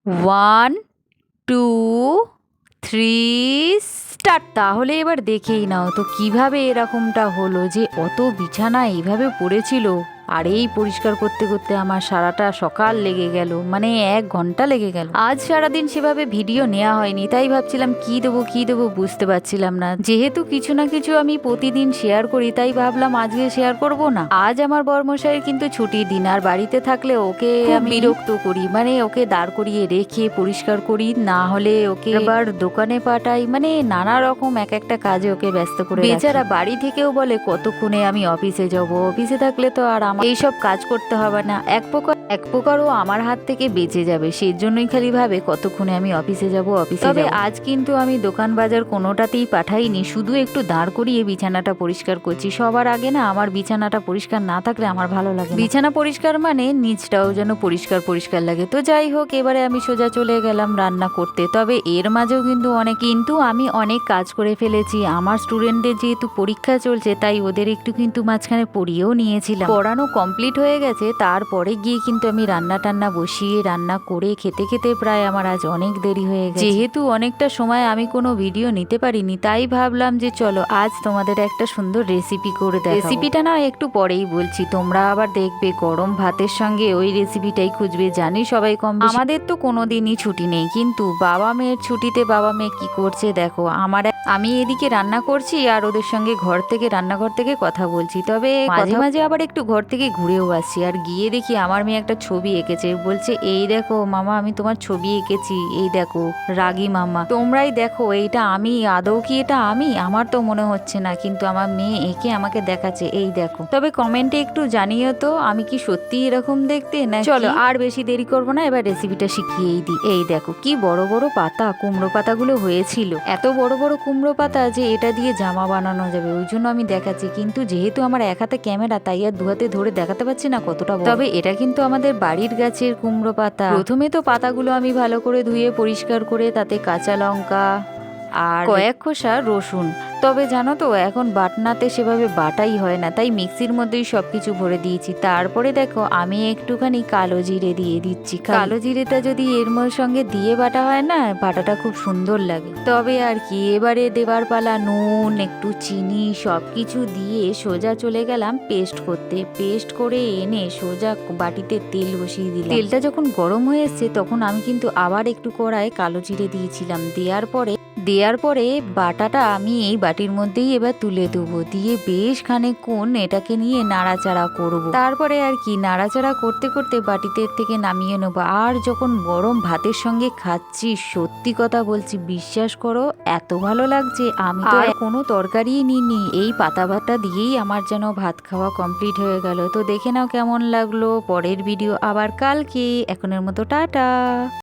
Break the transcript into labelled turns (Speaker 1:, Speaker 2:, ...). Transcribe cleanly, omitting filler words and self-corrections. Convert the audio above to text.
Speaker 1: One, two, three, start. তাহলে এবার দেখেই নাও তো কিভাবে এরকমটা হলো যে অত বিছানা এইভাবে পড়েছিল, আর এই পরিষ্কার করতে করতে আমার সারাটা সকাল লেগে গেল, মানে 1 ঘন্টা লেগে গেল। আজ সারাদিন সেভাবে ভিডিও নেওয়া হয়নি, তাই ভাবছিলাম কি দেবো বুঝতে পারছিলাম না। যেহেতু কিছু না কিছু আমি প্রতিদিন শেয়ার করি, তাই ভাবলাম আজকে শেয়ার করব না। আজ আমার বর্মশাইয়ের কিন্তু ছুটির দিন, আর বাড়িতে থাকলে ওকে আমি বিরক্ত করি, মানে ওকে দাঁড় করিয়ে রেখে পরিষ্কার করি, না হলে ওকে আবার দোকানে পাঠাই, মানে নানা রকম এক একটা কাজে ওকে ব্যস্ত করে রাখি। বেচারা বাড়ি থেকেও বলে কতক্ষণে আমি অফিসে যাব, অফিসে থাকলে তো আর আমার এইসব কাজ করতে হবে না, এক প্রকারও আমার হাত থেকে বেঁচে যাবে, সেই জন্যই খালি ভাবে কতক্ষণে আমি অফিসে যাব। তবে আজ কিন্তু আমি দোকান বাজার কোনোটাতেই পাঠাইনি, শুধু একটু দাঁড় করিয়ে বিছানাটা পরিষ্কার করছি। সবার আগে না, আমার বিছানাটা পরিষ্কার না থাকলে আমার ভালো লাগে না। বিছানা পরিষ্কার মানে নিচটাও যেন পরিষ্কার পরিষ্কার লাগে। তো যাই হোক, এবারে আমি সোজা চলে গেলাম রান্না করতে। তবে এর মাঝেও কিন্তু আমি অনেক কাজ করে ফেলেছি। আমার স্টুডেন্টদের যেহেতু পরীক্ষা চলছে, তাই ওদের একটু কিন্তু মাঝখানে পড়িয়েও নিয়েছিলাম। পড়ানো কমপ্লিট হয়ে গেছে, তারপরে গিয়ে কিন্তু আমি রান্না টান্না বসিয়ে রান্না করে খেতে খেতে প্রায় আমার আজ অনেক দেরি হয়ে গেছে। যেহেতু অনেকটা সময় আমি কোনো ভিডিও নিতে পারিনি, তাই ভাবলাম যে চলো আজ তোমাদের একটা সুন্দর রেসিপি করে দেখাবো। রেসিপিটা না একটু পরেই বলছি, তোমরা আবার দেখবে গরম ভাতের সঙ্গে ওই রেসিপিটাই খুঁজবে। জানি সবাই কম বেশি, আমাদের তো কোনোদিনই ছুটি নেই, কিন্তু বাবা মেয়ের ছুটিতে বাবা মেয়ে কি করছে দেখো। আমি এদিকে রান্না করছি আর ওদের সঙ্গে রান্নাঘর থেকে কথা বলছি। তবে মাঝে মাঝে আবার একটু ঘর থেকে ঘুরেও আসছি, আর গিয়ে দেখি আমার মেয়ে একটা ছবি এঁকেছে। বলছে এই দেখো মামা, আমি তোমার ছবি এঁকেছি, এই দেখো রাগী মামা, তোমরাই দেখো এইটা আমি, আদৌ কি এটা আমি? আমার তো মনে হচ্ছে না, কিন্তু আমার মেয়ে এঁকে আমাকে দেখাচ্ছে, এই দেখো। তবে কমেন্টে একটু জানিও তো, আমি কি সত্যি এরকম দেখতে না? চলো আর বেশি দেরি করবো না, এবার রেসিপিটা শিখিয়েই দিই। এই দেখো কি বড় বড় পাতা, কুমড়ো পাতাগুলো হয়েছিল, এত বড় বড় কুমড়ো পাতা যে এটা দিয়ে জামা বানানো যাবে, ওই জন্য আমি দেখাচ্ছি। কিন্তু যেহেতু আমার এক হাতে ক্যামেরা, তাই আর 2 হাতে ধরে দেখাতে পারছি না কতটা বড়। তবে এটা কিন্তু আমাদের বাড়ির গাছের কুমড়ো পাতা। প্রথমে তো পাতাগুলো আমি ভালো করে ধুয়ে পরিষ্কার করে তাতে কাঁচা লঙ্কা আর কয়েক খোসা রসুন, তবে জানো তো এখন বাটনাতে সেভাবে বাটাই হয় না, তাই মিক্সির মধ্যেই সবকিছু ভরে দিয়েছি। তারপরে দেখো আমি একটুখানি কালো জিরে দিয়ে দিচ্ছি। কালো জিরেটা যদি এর সঙ্গে দিয়ে বাটা হয় না, বাটাটা খুব সুন্দর লাগে। তবে আর কি, এবারে দেবার পালা। নুন, একটু চিনি, সবকিছু দিয়ে সোজা চলে গেলাম পেস্ট করতে। পেস্ট করে এনে সোজা বাটিতে তেল বসিয়ে দিলাম। তেলটা যখন গরম হয়ে এসছে, তখন আমি কিন্তু আবার একটু কড়ায় কালো জিরে দিয়েছিলাম। দেওয়ার পরে বাটাটা আমি এই বাটির মধ্যেই এবার তুলে দেবো, দিয়ে বেশ খানিকক্ষণ এটাকে নিয়ে নাড়াচাড়া করব। তারপরে আর কি, নাড়াচাড়া করতে করতে বাটিতে থেকে নামিয়ে নেবো। আর যখন গরম ভাতের সঙ্গে খাচ্ছি, সত্যি কথা বলছি, বিশ্বাস করো এত ভালো লাগছে। আমি তো আর কোনো তরকারিই নিইনি, এই পাতা ভাতটা দিয়েই আমার যেন ভাত খাওয়া কমপ্লিট হয়ে গেল। তো দেখে নাও কেমন লাগলো। পরের ভিডিও আবার কালকে, এখনের মতো টাটা।